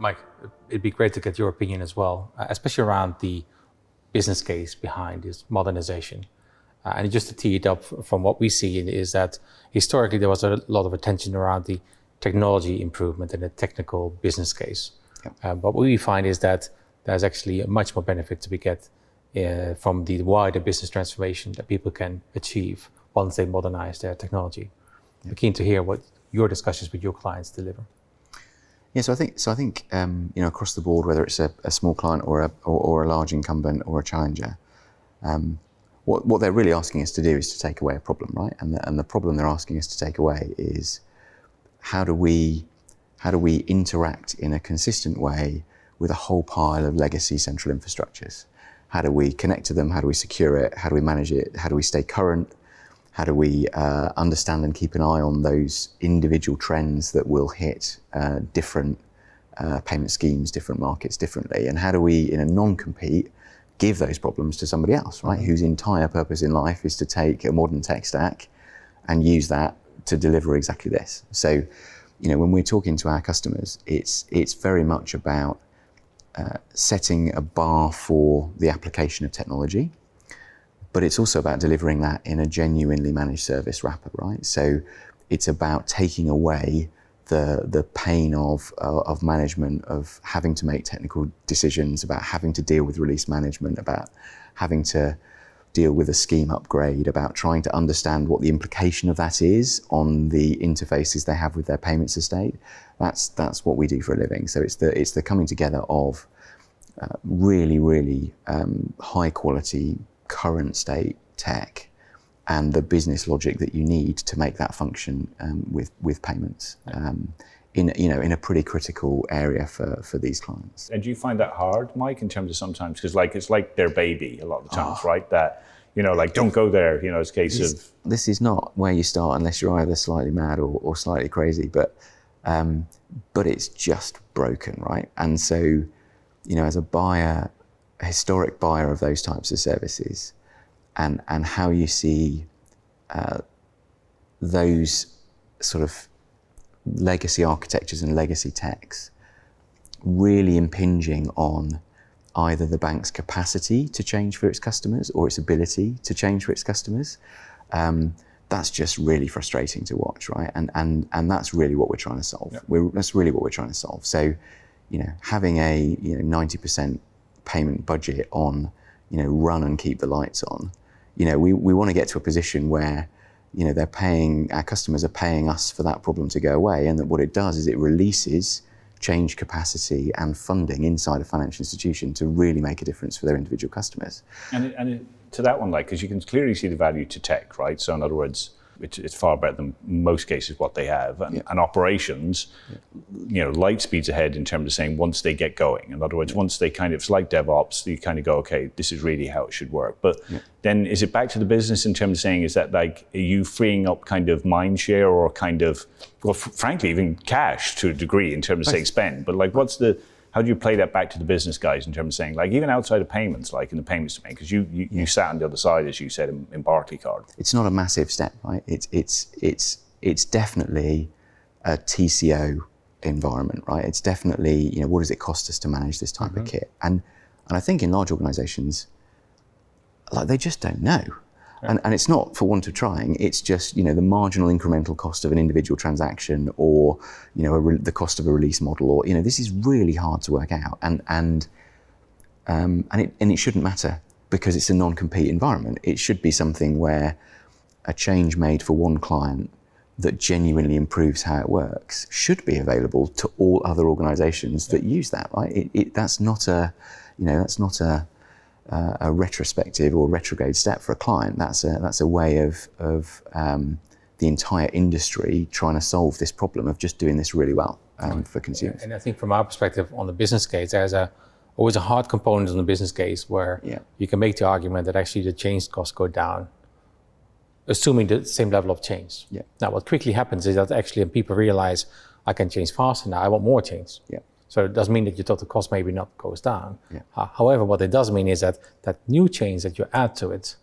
Mike, it'd be great to get your opinion as well, especially around the business case behind this modernization. And just to tee it up from what we see is that historically there was a lot of attention around the technology improvement and the technical business case. Yep. But what we find is that there's actually a much more benefit to be get from the wider business transformation that people can achieve once they modernize their technology. Yep. We're keen to hear what your discussions with your clients deliver. Yeah, so I think across the board, whether it's a small client or a large incumbent or a challenger, what they're really asking us to do is to take away a problem, right? And the problem they're asking us to take away is how do we interact in a consistent way with a whole pile of legacy central infrastructures? How do we connect to them? How do we secure it? How do we manage it? How do we stay current? How do we understand and keep an eye on those individual trends that will hit different payment schemes, different markets differently? And how do we, in a non-compete, give those problems to somebody else, right? Mm-hmm. Whose entire purpose in life is to take a modern tech stack and use that to deliver exactly this. So, when we're talking to our customers, it's very much about setting a bar for the application of technology, but it's also about delivering that in a genuinely managed service wrapper, right? So it's about taking away the pain of management, of having to make technical decisions, about having to deal with release management, about having to deal with a scheme upgrade, about trying to understand what the implication of that is on the interfaces they have with their payments estate. That's what we do for a living. So it's the coming together of really high quality current state tech and the business logic that you need to make that function with payments in a pretty critical area for these clients. And do you find that hard, Mike, in terms of sometimes, because it's like their baby a lot of the times, right? That don't go there. It's a case of this is not where you start unless you're either slightly mad or slightly crazy, but it's just broken, right? And so as a buyer, a historic buyer of those types of services, and how you see those sort of legacy architectures and legacy techs really impinging on either the bank's capacity to change for its customers or its ability to change for its customers, that's just really frustrating to watch, right? And that's really what we're trying to solve. Yeah. That's really what we're trying to solve. So, having a 90% payment budget on, run and keep the lights on. We want to get to a position where, our customers are paying us for that problem to go away, and that what it does is it releases change capacity and funding inside a financial institution to really make a difference for their individual customers. And to that one, because you can clearly see the value to tech, right? So in other words, it's far better than most cases what they have. And operations, light speeds ahead in terms of saying once they get going. In other words, once they it's like DevOps, you kind of go, okay, this is really how it should work. But then is it back to the business in terms of saying, is that are you freeing up kind of mind share or kind of, frankly, even cash to a degree in terms of saying spend? But how do you play that back to the business guys in terms of saying, even outside of payments, in the payments domain, because you sat on the other side, as you said, in Barclaycard. It's not a massive step, right? It's definitely a TCO environment, right? It's definitely, what does it cost us to manage this type of kit? And I think in large organizations, they just don't know. And it's not for want of trying, it's just, the marginal incremental cost of an individual transaction or, the cost of a release model, or, this is really hard to work out. And it shouldn't matter because it's a non-compete environment. It should be something where a change made for one client that genuinely improves how it works should be available to all other organizations that use that, right? That's not a retrospective or retrograde step for a client. That's a way of the entire industry trying to solve this problem of just doing this really well for consumers. And I think from our perspective on the business case, there's always a hard component on the business case where you can make the argument that actually the change costs go down, assuming the same level of change. Yeah. Now, what quickly happens is that actually people realize I can change faster now, I want more change. Yeah. So it doesn't mean that your total cost maybe not goes down. Yeah. However, what it does mean is that new change that you add to it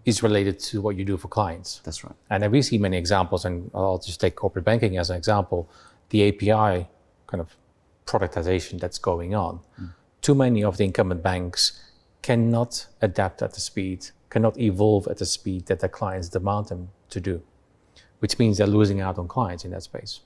is related to what you do for clients. That's right. And then we see many examples, and I'll just take corporate banking as an example. The API kind of productization that's going on. Too many of the incumbent banks cannot adapt at the speed, cannot evolve at the speed that their clients demand them to do, which means they're losing out on clients in that space.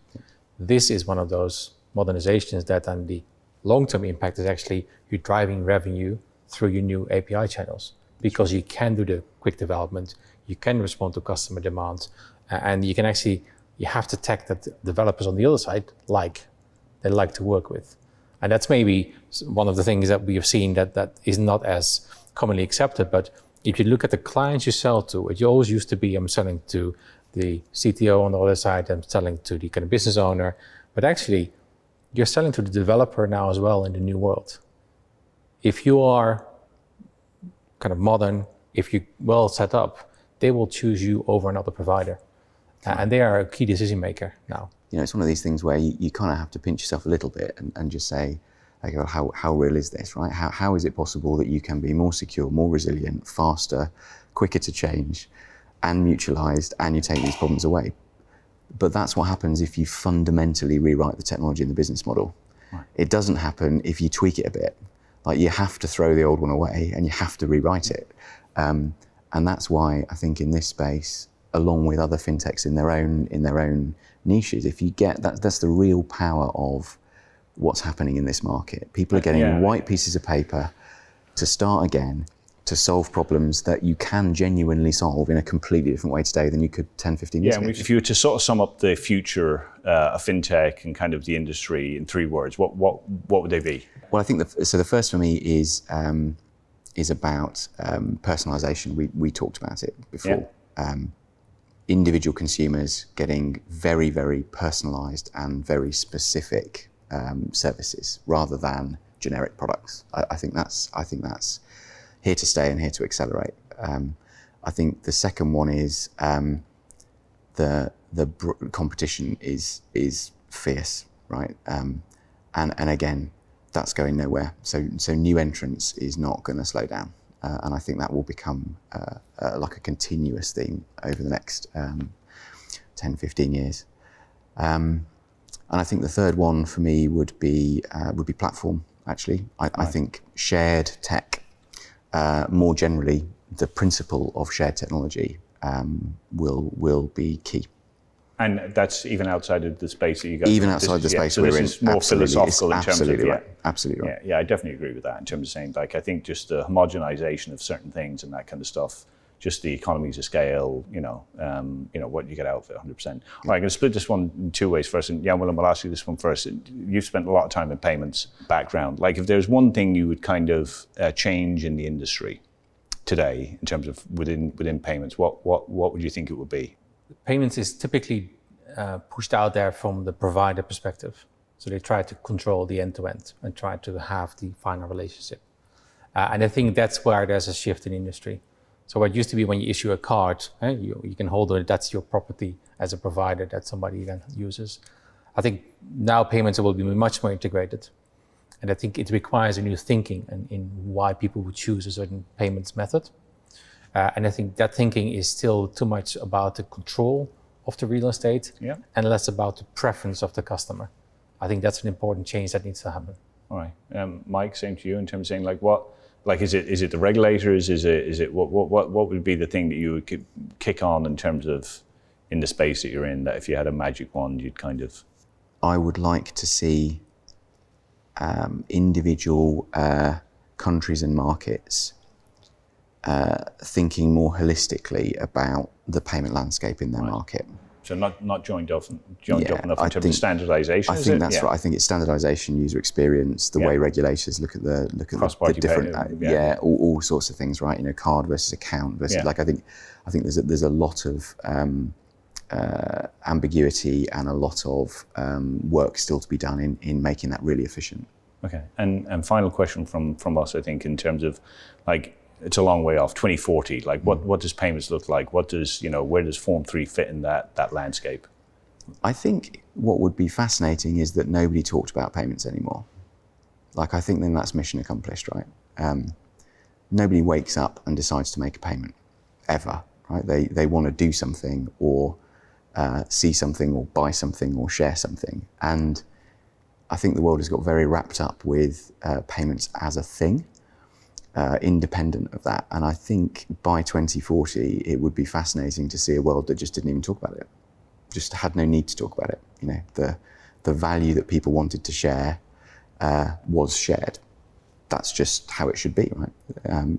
This is one of those modernizations that on the long-term impact is actually you're driving revenue through your new API channels, because you can do the quick development, you can respond to customer demands, and you have the tech that developers on the other side they like to work with. And that's maybe one of the things that we have seen that is not as commonly accepted. But if you look at the clients you sell to, it always used to be I'm selling to the CTO on the other side, I'm selling to the kind of business owner. But actually, you're selling to the developer now as well in the new world. If you are kind of modern, if you're well set up, they will choose you over another provider. And they are a key decision maker now. You know, it's one of these things where you kind of have to pinch yourself a little bit and just say, okay, well, how real is this, right? How is it possible that you can be more secure, more resilient, faster, quicker to change, and mutualized, and you take these problems away? But that's what happens if you fundamentally rewrite the technology and the business model. Right. It doesn't happen if you tweak it a bit. Like, you have to throw the old one away and you have to rewrite it. And that's why I think in this space, along with other fintechs in their own niches, if you get that's the real power of what's happening in this market. People are getting white pieces of paper to start again, to solve problems that you can genuinely solve in a completely different way today than you could 10, 15 years ago. If you were to sort of sum up the future of fintech and kind of the industry in 3 words, what would they be? Well, I think the first for me is about personalization. We talked about it before. Yeah. Individual consumers getting very, very personalized and very specific services rather than generic products. I think that's here to stay and here to accelerate. I think the second one is the competition is fierce, right? And again, that's going nowhere. So new entrants is not going to slow down. And I think that will become like a continuous thing over the next 10, 15 years. And I think the third one for me would be platform, actually. I think shared tech, more generally, the principle of shared technology will be key. And that's even outside of the space that you guys... Even outside the space we're in. This is more philosophical in terms of... Right. Absolutely right. Yeah, I definitely agree with that in terms of saying, like, I think just the homogenization of certain things and that kind of stuff, just the economies of scale, what you get out of it, 100%. All right, I'm going to split this one in 2 ways first. And Jan Willem, I'll ask you this one first. You've spent a lot of time in payments background. Like, if there's one thing you would kind of change in the industry today in terms of within payments, what would you think it would be? Payments is typically pushed out there from the provider perspective. So they try to control the end-to-end and try to have the final relationship. And I think that's where there's a shift in industry. So what used to be when you issue a card, you can hold it, that's your property as a provider that somebody then uses. I think now payments will be much more integrated. And I think it requires a new thinking in why people would choose a certain payments method. And I think that thinking is still too much about the control of the real estate and less about the preference of the customer. I think that's an important change that needs to happen. All right, Mike, same to you in terms of saying is it the regulators? Is it what would be the thing that you would kick on in terms of in the space that you're in, that if you had a magic wand, you'd kind of... I would like to see individual countries and markets thinking more holistically about the payment landscape in their market. So not joined up enough in terms of standardization. I think that's right. I think it's standardization, user experience, the way regulators look at the different all sorts of things, right? Card versus account versus I think there's a lot of ambiguity and a lot of work still to be done in making that really efficient. Okay, and final question from us, I think, in terms of it's a long way off, 2040. What does payments look like? What does where does Form3 fit in that landscape? I think what would be fascinating is that nobody talked about payments anymore. I think then that's mission accomplished, right? Nobody wakes up and decides to make a payment ever, right? They want to do something or see something or buy something or share something, and I think the world has got very wrapped up with payments as a thing, independent of that. And I think by 2040, it would be fascinating to see a world that just didn't even talk about it, just had no need to talk about it. You know, the value that people wanted to share was shared. That's just how it should be, right?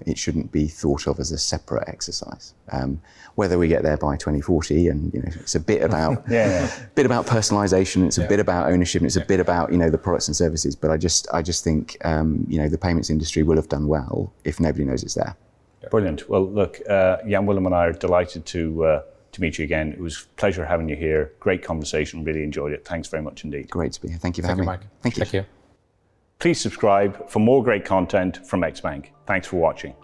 It shouldn't be thought of as a separate exercise. Whether we get there by 2040, and you know, it's a bit about bit about personalisation. It's a bit about ownership. And it's a bit about, you know, the products and services. But I just think you know, the payments industry will have done well if nobody knows it's there. Brilliant. Well, look, Jan Willem and I are delighted to meet you again. It was a pleasure having you here. Great conversation. Really enjoyed it. Thanks very much indeed. Great to be here. Thank you for having me. Mike. Thank you. Thank you. Please subscribe for more great content from XBank. Thanks for watching.